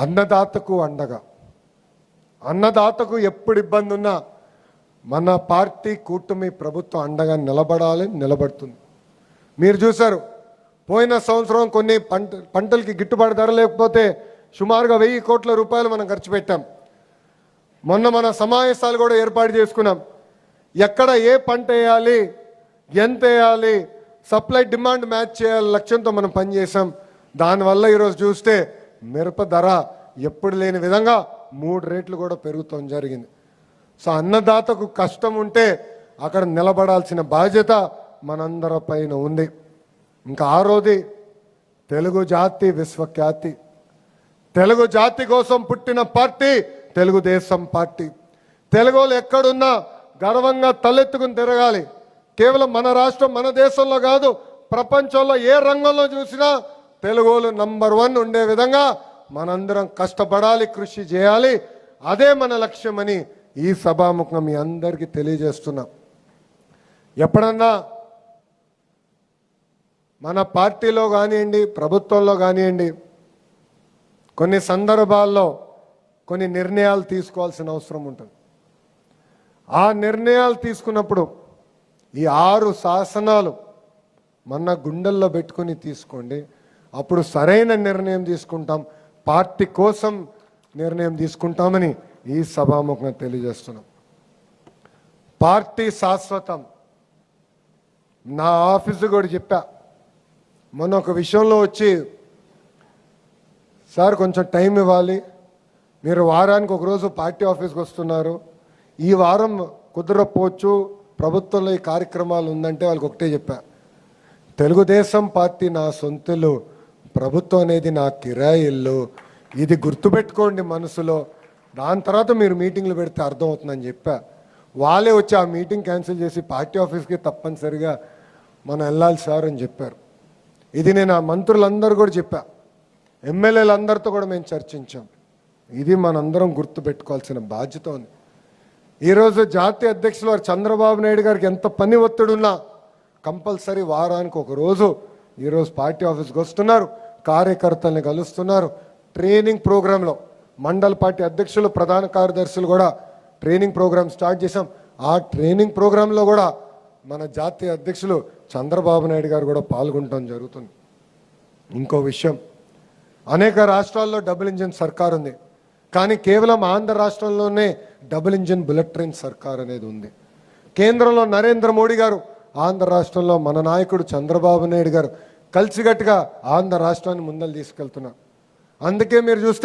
అన్నదాతకు అండగా, అన్నదాతకు ఎప్పుడు ఇబ్బంది ఉన్నా మన పార్టీ కూటమి ప్రభుత్వం అండగా నిలబడాలి, నిలబడుతుంది. మీరు చూశారు, పోయిన సంవత్సరం కొన్ని పంటలకి గిట్టుబాటు ధర లేకపోతే సుమారుగా 1000 కోట్ల రూపాయలు మనం ఖర్చు పెట్టాం. మొన్న మన సమావేశాలు కూడా ఏర్పాటు చేసుకున్నాం. ఎక్కడ ఏ పంట వేయాలి, ఎంత వేయాలి, సప్లై డిమాండ్ మ్యాచ్ చేయాలి లక్ష్యంతో మనం పనిచేసాం. దానివల్ల ఈరోజు చూస్తే మిరప ధర ఎప్పుడు లేని విధంగా 3 రేట్లు కూడా పెరుగుతాం జరిగింది. సో అన్నదాతకు కష్టం ఉంటే అక్కడ నిలబడాల్సిన బాధ్యత మనందరి పైన ఉంది. ఇంకా ఆరోది తెలుగు జాతి విశ్వఖ్యాతి. తెలుగు జాతి కోసం పుట్టిన పార్టీ తెలుగుదేశం పార్టీ. తెలుగులు ఎక్కడున్నా గర్వంగా తలెత్తుకుని తిరగాలి. కేవలం మన రాష్ట్రం, మన దేశంలో కాదు, ప్రపంచంలో ఏ రంగంలో చూసినా తెలుగులు నంబర్ 1 ఉండే విధంగా మనందరం కష్టపడాలి, కృషి చేయాలి. అదే మన లక్ష్యమని ఈ సభాముఖంగా మీ అందరికీ తెలియజేస్తున్నాం. ఎప్పుడన్నా మన పార్టీలో కానివ్వండి, ప్రభుత్వంలో కానివ్వండి, కొన్ని సందర్భాల్లో కొన్ని నిర్ణయాలు తీసుకోవాల్సిన అవసరం ఉంటుంది. ఆ నిర్ణయాలు తీసుకున్నప్పుడు ఈ 6 శాసనాలు మన గుండెల్లో పెట్టుకుని తీసుకోండి. అప్పుడు సరైన నిర్ణయం తీసుకుంటాం, పార్టీ కోసం నిర్ణయం తీసుకుంటామని ఈ సభాముఖంగా తెలియజేస్తున్నాం. పార్టీ శాశ్వతం. నా ఆఫీసు కూడా చెప్పా, మొన్న ఒక విషయంలో వచ్చి, సార్ కొంచెం టైం ఇవ్వాలి, మీరు వారానికి ఒకరోజు పార్టీ ఆఫీస్కి వస్తున్నారు, ఈ వారం కుదరపోవచ్చు, ప్రభుత్వంలో ఈ కార్యక్రమాలు ఉందంటే వాళ్ళకి ఒకటే చెప్పా, తెలుగుదేశం పార్టీ నా సొంతలు, ప్రభుత్వం అనేది నా కిరాయి ఇల్లు, ఇది గుర్తుపెట్టుకోండి మనసులో. దాని తర్వాత మీరు మీటింగ్లు పెడితే అర్థమవుతుందని చెప్పా. వాళ్ళే వచ్చి ఆ మీటింగ్ క్యాన్సిల్ చేసి పార్టీ ఆఫీస్కి తప్పనిసరిగా మనం వెళ్ళాలి సార్ అని చెప్పారు. ఇది నేను ఆ మంత్రులందరూ కూడా చెప్పా, ఎమ్మెల్యేలందరితో కూడా మేము చర్చించాం. ఇది మనందరం గుర్తుపెట్టుకోవాల్సిన బాధ్యత ఉంది. ఈరోజు జాతీయ అధ్యక్షులు వారు చంద్రబాబు నాయుడు గారికి ఎంత పని ఒత్తిడున్నా కంపల్సరీ వారానికి ఒక రోజు ఈరోజు పార్టీ ఆఫీస్కి వస్తున్నారు, కార్యకర్తల్ని కలుస్తున్నారు. ట్రైనింగ్ ప్రోగ్రాంలో మండల పార్టీ అధ్యక్షులు, ప్రధాన కార్యదర్శులు కూడా ట్రైనింగ్ ప్రోగ్రాం స్టార్ట్ చేశాం. ఆ ట్రైనింగ్ ప్రోగ్రాంలో కూడా మన జాతీయ అధ్యక్షులు చంద్రబాబు నాయుడు గారు కూడా పాల్గొనడం జరుగుతుంది. ఇంకో విషయం, అనేక రాష్ట్రాల్లో డబుల్ ఇంజిన్ సర్కార్ ఉంది, కానీ కేవలం ఆంధ్ర రాష్ట్రంలోనే డబుల్ ఇంజిన్ బుల్లెట్ ట్రైన్ సర్కార్ అనేది ఉంది. కేంద్రంలో నరేంద్ర మోడీ గారు, ఆంధ్ర రాష్ట్రంలో మన నాయకుడు చంద్రబాబు నాయుడు గారు కలిసికట్టుగా ఆంధ్ర రాష్ట్రాన్ని ముందలు తీసుకెళ్తున్నారు. అందుకే మీరు చూస్తే